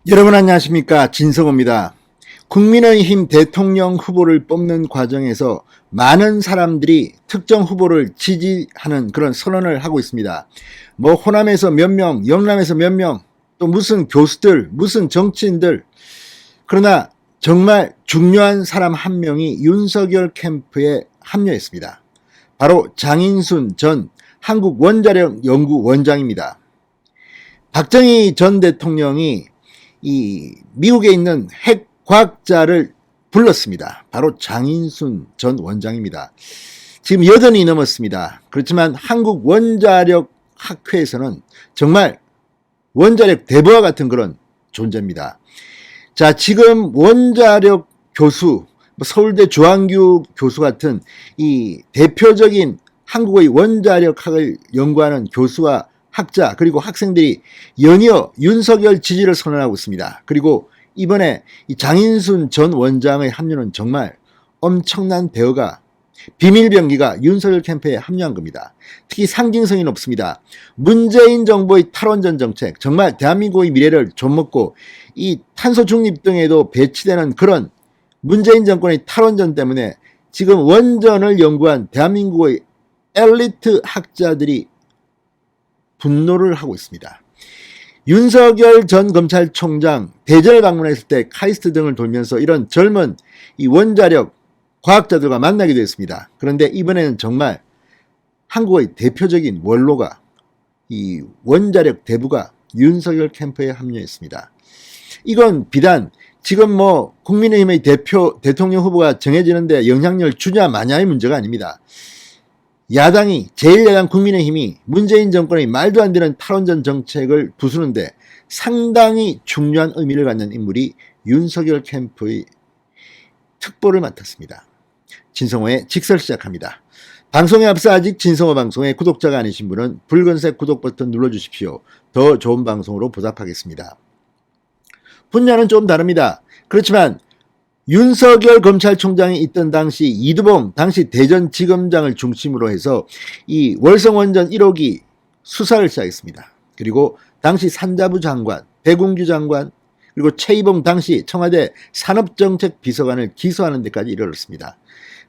여러분 안녕하십니까, 진성호입니다. 국민의힘 대통령 후보를 뽑는 과정에서 많은 사람들이 특정 후보를 지지하는 그런 선언을 하고 있습니다. 뭐 호남에서 몇 명, 영남에서 몇 명, 또 무슨 교수들, 무슨 정치인들. 그러나 정말 중요한 사람 한 명이 윤석열 캠프에 합류했습니다. 바로 장인순 전 한국원자력연구원장입니다. 박정희 전 대통령이 이 미국에 있는 핵 과학자를 불렀습니다. 바로 장인순 전 원장입니다. 지금 80이 넘었습니다. 그렇지만 한국원자력학회에서는 정말 원자력 대부와 같은 그런 존재입니다. 자, 지금 원자력 교수, 서울대 주한규 교수 같은 이 대표적인 한국의 원자력학을 연구하는 교수와 학자 그리고 학생들이 연이어 윤석열 지지를 선언하고 있습니다. 그리고 이번에 이 장인순 전 원장의 합류는 정말 엄청난 대우가, 비밀병기가 윤석열 캠프에 합류한 겁니다. 특히 상징성이 높습니다. 문재인 정부의 탈원전 정책, 정말 대한민국의 미래를 좀먹고 이 탄소 중립 등에도 배치되는 그런 문재인 정권의 탈원전 때문에 지금 원전을 연구한 대한민국의 엘리트 학자들이 분노를 하고 있습니다. 윤석열 전 검찰총장 대전을 방문했을 때 카이스트 등을 돌면서 이런 젊은 이 원자력 과학자들과 만나기도 했습니다. 그런데 이번에는 정말 한국의 대표적인 원로가, 이 원자력 대부가 윤석열 캠프에 합류했습니다. 이건 비단 지금 뭐 국민의힘의 대통령 후보가 정해지는데 영향력을 주냐 마냐의 문제가 아닙니다. 야당이, 제1야당 국민의힘이 문재인 정권의 말도 안 되는 탈원전 정책을 부수는데 상당히 중요한 의미를 갖는 인물이 윤석열 캠프의 특보를 맡았습니다. 진성호의 직설 시작합니다. 방송에 앞서 아직 진성호 방송의 구독자가 아니신 분은 붉은색 구독 버튼 눌러주십시오. 더 좋은 방송으로 보답하겠습니다. 분야는 좀 다릅니다. 그렇지만 윤석열 검찰총장이 있던 당시 이두봉 당시 대전지검장을 중심으로 해서 이 월성원전 1호기 수사를 시작했습니다. 그리고 당시 산자부 장관, 배궁규 장관, 그리고 최이봉 당시 청와대 산업정책 비서관을 기소하는 데까지 이르렀습니다.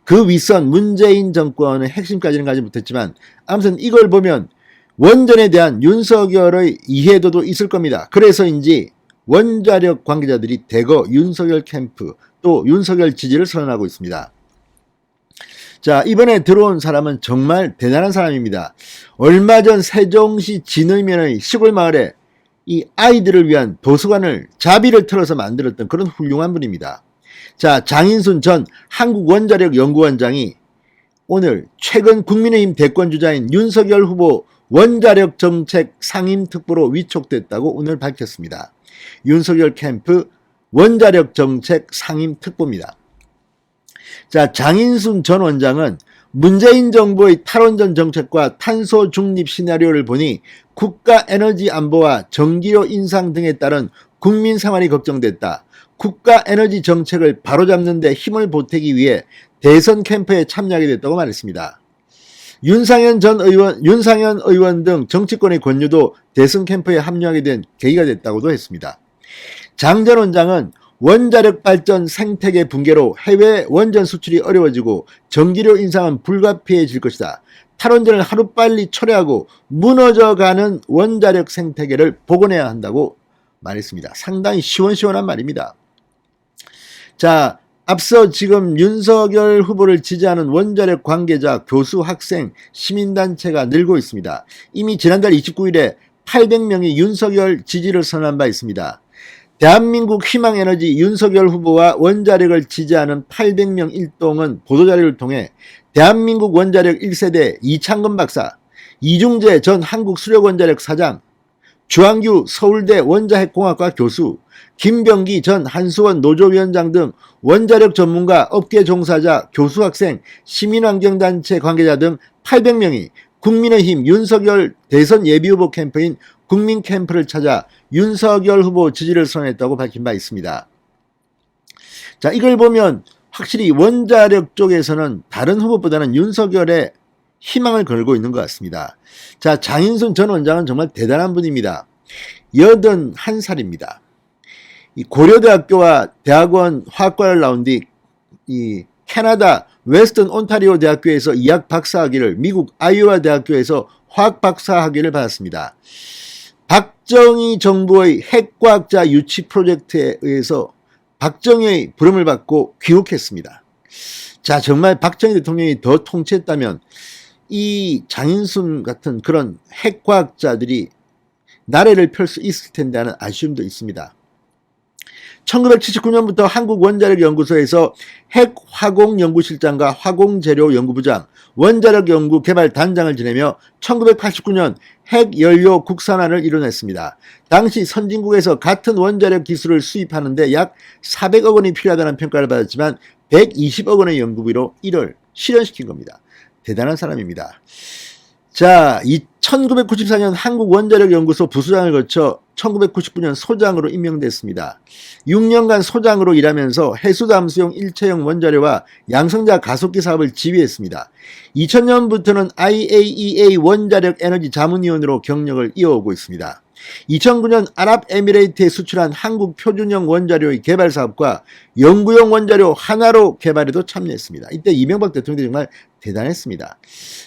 그 윗선 문재인 정권의 핵심까지는 가지 못했지만 아무튼 이걸 보면 원전에 대한 윤석열의 이해도도 있을 겁니다. 그래서인지 원자력 관계자들이 대거 윤석열 캠프 또 윤석열 지지를 선언하고 있습니다. 자, 이번에 들어온 사람은 정말 대단한 사람입니다. 얼마 전 세종시 진의면의 시골 마을에 이 아이들을 위한 도서관을 자비를 틀어서 만들었던 그런 훌륭한 분입니다. 자, 장인순 전 한국원자력연구원장이 오늘 최근 국민의힘 대권주자인 윤석열 후보 원자력 정책 상임특보로 위촉됐다고 오늘 밝혔습니다. 윤석열 캠프 원자력 정책 상임특보입니다. 자, 장인순 전 원장은 문재인 정부의 탈원전 정책과 탄소 중립 시나리오를 보니 국가 에너지 안보와 전기료 인상 등에 따른 국민 생활이 걱정됐다. 국가 에너지 정책을 바로잡는 데 힘을 보태기 위해 대선 캠프에 참여하게 됐다고 말했습니다. 윤상현 의원 등 정치권의 권유도 대선 캠프에 합류하게 된 계기가 됐다고도 했습니다. 장 전 원장은 원자력 발전 생태계 붕괴로 해외 원전 수출이 어려워지고 전기료 인상은 불가피해질 것이다. 탈원전을 하루빨리 철회하고 무너져가는 원자력 생태계를 복원해야 한다고 말했습니다. 상당히 시원시원한 말입니다. 자, 앞서 지금 윤석열 후보를 지지하는 원자력 관계자, 교수, 학생, 시민단체가 늘고 있습니다. 이미 지난달 29일에 800명이 윤석열 지지를 선언한 바 있습니다. 대한민국 희망에너지 윤석열 후보와 원자력을 지지하는 800명 일동은 보도자료를 통해 대한민국 원자력 1세대 이창건 박사, 이중재 전 한국수력원자력 사장, 주한규 서울대 원자핵공학과 교수, 김병기 전 한수원 노조위원장 등 원자력 전문가, 업계 종사자, 교수, 학생, 시민환경단체 관계자 등 800명이 국민의힘 윤석열 대선 예비후보 캠프인 국민캠프를 찾아 윤석열 후보 지지를 선언했다고 밝힌 바 있습니다. 자, 이걸 보면 확실히 원자력 쪽에서는 다른 후보보다는 윤석열의 희망을 걸고 있는 것 같습니다. 자, 장인순 전 원장은 정말 대단한 분입니다. 81살입니다. 이 고려대학교와 대학원 화학과를 나온 뒤 이 캐나다 웨스턴 온타리오 대학교에서 이학 박사학위를, 미국 아이오와 대학교에서 화학 박사학위를 받았습니다. 박정희 정부의 핵과학자 유치 프로젝트에 의해서 박정희의 부름을 받고 귀국했습니다. 자, 정말 박정희 대통령이 더 통치했다면 이 장인순 같은 그런 핵과학자들이 나래를 펼 수 있을 텐데 하는 아쉬움도 있습니다. 1979년부터 한국원자력연구소에서 핵화공연구실장과 화공재료연구부장, 원자력연구개발단장을 지내며 1989년 핵연료 국산화를 이뤄냈습니다. 당시 선진국에서 같은 원자력 기술을 수입하는데 약 400억 원이 필요하다는 평가를 받았지만 120억 원의 연구비로 이를 실현시킨 겁니다. 대단한 사람입니다. 자, 1994년 한국원자력연구소 부소장을 거쳐 1999년 소장으로 임명됐습니다. 6년간 소장으로 일하면서 해수담수용 일체형 원자료와 양성자 가속기 사업을 지휘했습니다. 2000년부터는 IAEA 원자력 에너지 자문위원으로 경력을 이어오고 있습니다. 2009년 아랍에미레이트에 수출한 한국 표준형 원자료의 개발 사업과 연구용 원자료 하나로 개발에도 참여했습니다. 이때 이명박 대통령이 정말 대단했습니다.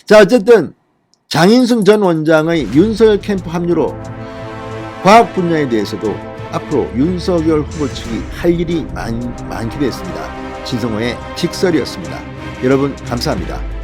자, 어쨌든 장인순 전 원장의 윤석열 캠프 합류로 과학 분야에 대해서도 앞으로 윤석열 후보 측이 할 일이 많게 됐습니다. 진성호의 직설이었습니다. 여러분 감사합니다.